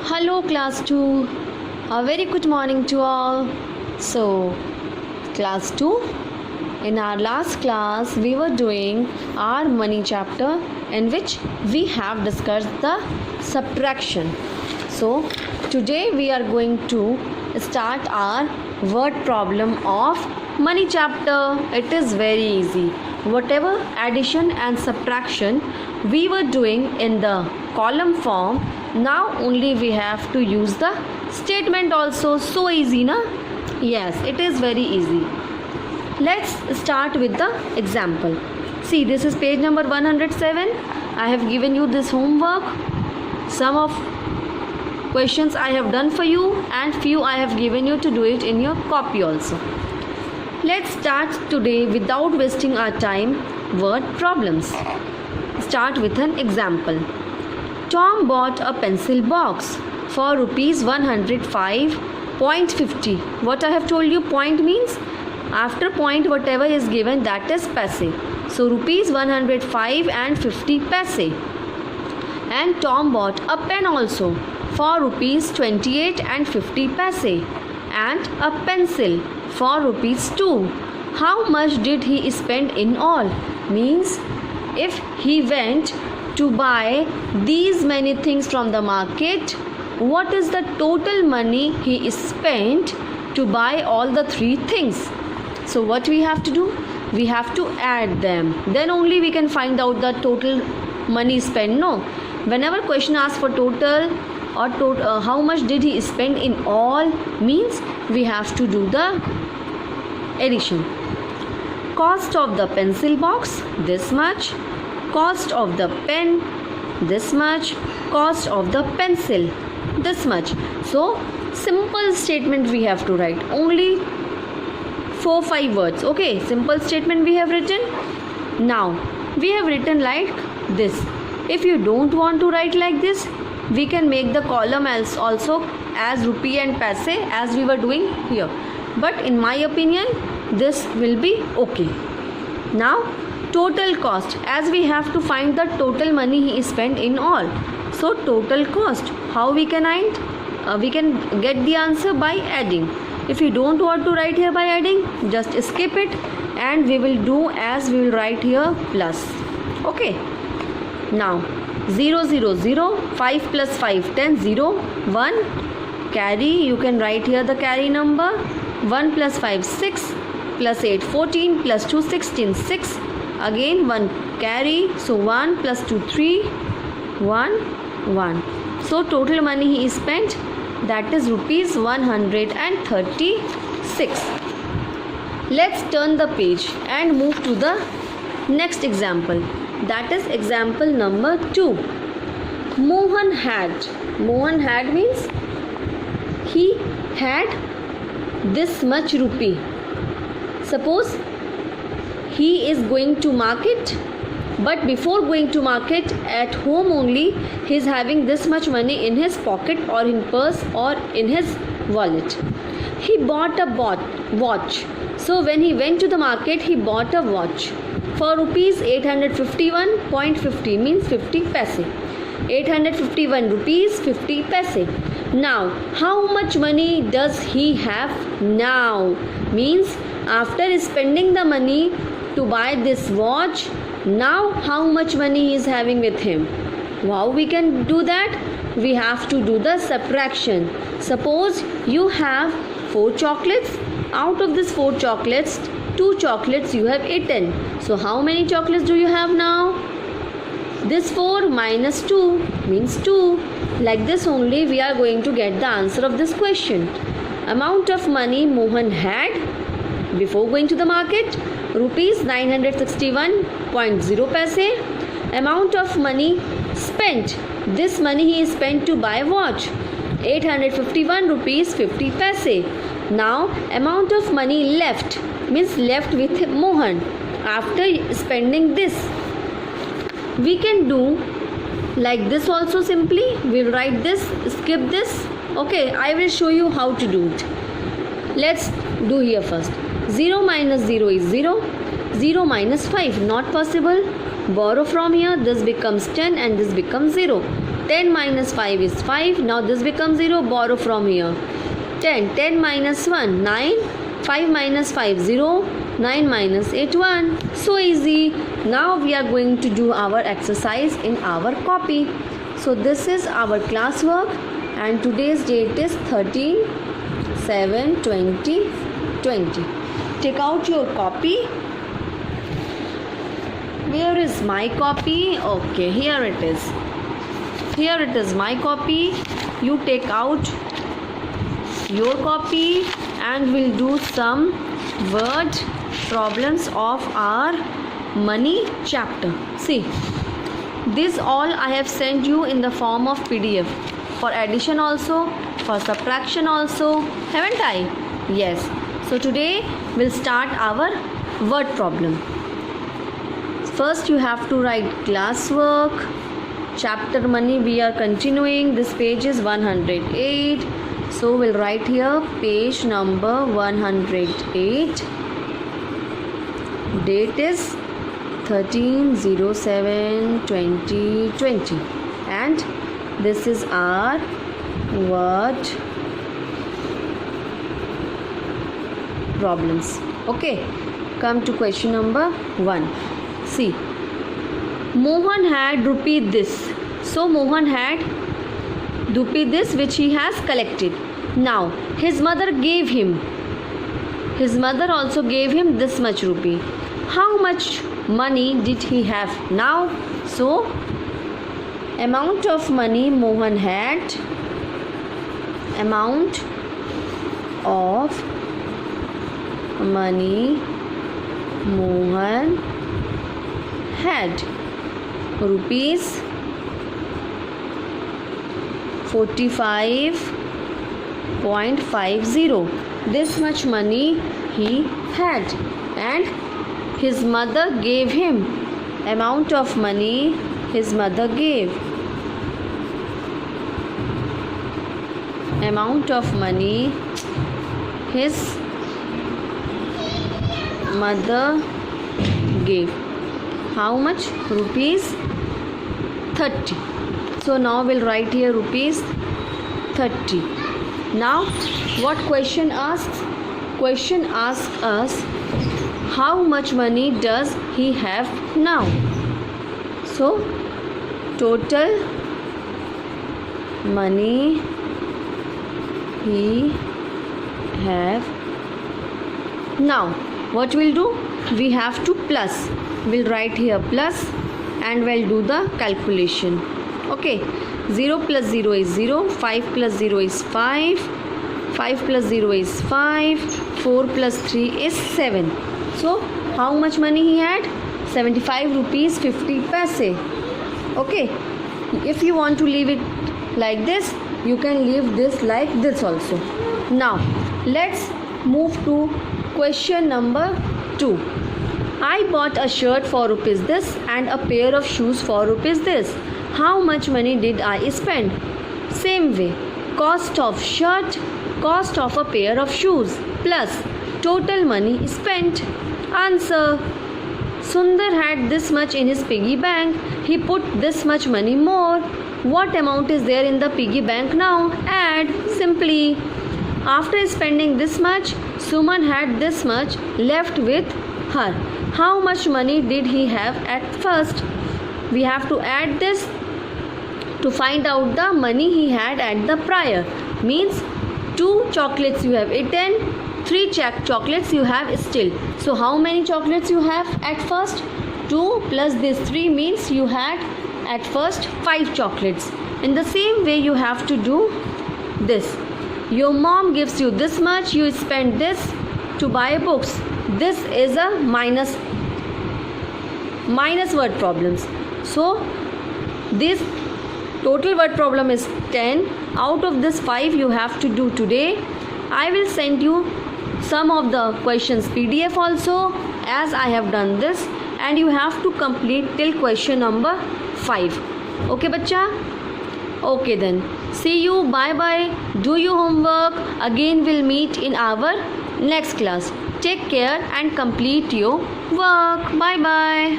Hello class 2. A very good morning to all. So class 2, in our last class we were doing our money chapter in which we have discussed the subtraction. So today we are going to start our word problem of money chapter. It is very easy. Whatever addition and subtraction we were doing in the column form, now only we have to use the statement also. So easy, na? Yes, it is very easy. Let's start with the example. See, this is page number 107. I have given you this homework. Some of questions I have done for you and few I have given you to do it in your copy also. Let's start today without wasting our time word problems. Start with an example. Tom bought a pencil box for rupees 105.50. What I have told you, point means after point whatever is given, that is paise. So rupees 105 and 50 paise. And Tom bought a pen also for rupees 28 and 50 paise and a pencil for rupees 2. How much did he spend in all? Means if he went to buy these many things from the market, what is the total money he spent to buy all the three things? So what we have to do? We have to add them. Then only we can find out the total money spent. No, whenever question asks for total or how much did he spend in all, means we have to do the addition. Cost of the pencil box, this much. Cost of the pen, this much. Cost of the pencil, this much. So simple statement we have to write, only 4-5 words. Okay, simple statement we have written. Now we have written like this. If you don't want to write like this, we can make the column else also as rupee and paise as we were doing here, but in my opinion this will be okay. Now total cost, as we have to find the total money he spent in all. So total cost, how we can find? We can get the answer by adding. If you don't want to write here by adding, just skip it and we will do as we will write here plus. Okay. Now 0 0 0, 5 plus 5 10, 0 1, carry, you can write here the carry number. 1 plus 5 6, plus 8 14, plus 2 16, 6, again 1 carry, so 1 plus 2 3, 1 1. So total money he spent, that is rupees 136. Let's turn the page and move to the next example. That is example number 2. Mohan had means he had this much rupee. Suppose he is going to market, but before going to market, at home only he is having this much money in his pocket or in purse or in his wallet. He bought a watch. So when he went to the market, he bought a watch for rupees 851.50, means 50 paise. 851 rupees 50 paise. Now how much money does he have now? Means after spending the money to buy this watch, now how much money he is having with him? How we can do that? We have to do the subtraction. Suppose you have 4 chocolates. Out of this 4 chocolates, 2 chocolates you have eaten. So how many chocolates do you have now? This 4 minus 2 means 2. Like this only we are going to get the answer of this question. Amount of money Mohan had before going to the market, rupees 961.0 paise. Amount of money spent, this money he spent to buy watch, 851 rupees 50 paise. Now amount of money left, means left with Mohan after spending this. We can do like this also. Simply we'll write this, skip this. Okay, I will show you how to do it. Let's do here first. 0 minus 0 is 0. 0 minus 5, not possible. Borrow from here, this becomes 10 and this becomes 0. 10 minus 5 is 5. Now this becomes 0. Borrow from here. 10. 10 minus 1, 9. 5 minus 5, 0. 9 minus 8, 1. So easy. Now we are going to do our exercise in our copy. So this is our classwork and today's date is 13/7/2020. Take out your copy. Where is my copy? Okay, here it is. Here it is my copy. You take out your copy and we'll do some word problems of our money chapter. See, this all I have sent you in the form of PDF. For addition also, for subtraction also, haven't I? Yes. So today we'll start our word problem. First you have to write classwork. Chapter money we are continuing. This page is 108. So we'll write here page number 108. Date is 13/07/2020 and this is our word problems. Okay, come to question number 1. See, Mohan had rupee this. So Mohan had rupee this which he has collected. Now his mother gave him. His mother also gave him this much rupee. How much money did he have now? So amount of money Mohan had. Amount of money Mohan had. Rupees 45.50. This much money he had and his mother gave him. Amount of money his mother gave. Amount of money his mother gave. How much? Rupees 30. So now we'll write here rupees 30. Now what question asks? Question asks us how much money does he have now? So total money he have now. What we'll do? We have to plus. We'll write here plus and we'll do the calculation. Okay, 0 plus 0 is 0, 5 plus 0 is 5, 5 plus 0 is 5, 4 plus 3 is 7. So how much money he had? 75 rupees 50 paise. Okay, if you want to leave it like this, you can leave this like this also. Now let's move to question number 2. I bought a shirt for rupees this and a pair of shoes for rupees this. How much money did I spend? Same way, cost of shirt, cost of a pair of shoes plus total money spent. Answer. Sundar had this much in his piggy bank. He put this much money more. What amount is there in the piggy bank now? Add simply. After spending this much, Suman had this much left with her. How much money did he have at first? We have to add this to find out the money he had at the prior. Means 2 chocolates you have eaten, 3 chocolates you have still. So how many chocolates you have at first? 2 plus this 3 means you had at first 5 chocolates. In the same way you have to do this. Your mom gives you this much, you spend this to buy books. This is a minus word problems. So this total word problem is 10. Out of this 5 you have to do today. I will send you some of the questions PDF also as I have done this, and you have to complete till question number 5. Okay bacha? Okay then, see you, bye bye, do your homework. Again we'll meet in our next class. Take care and complete your work. Bye bye.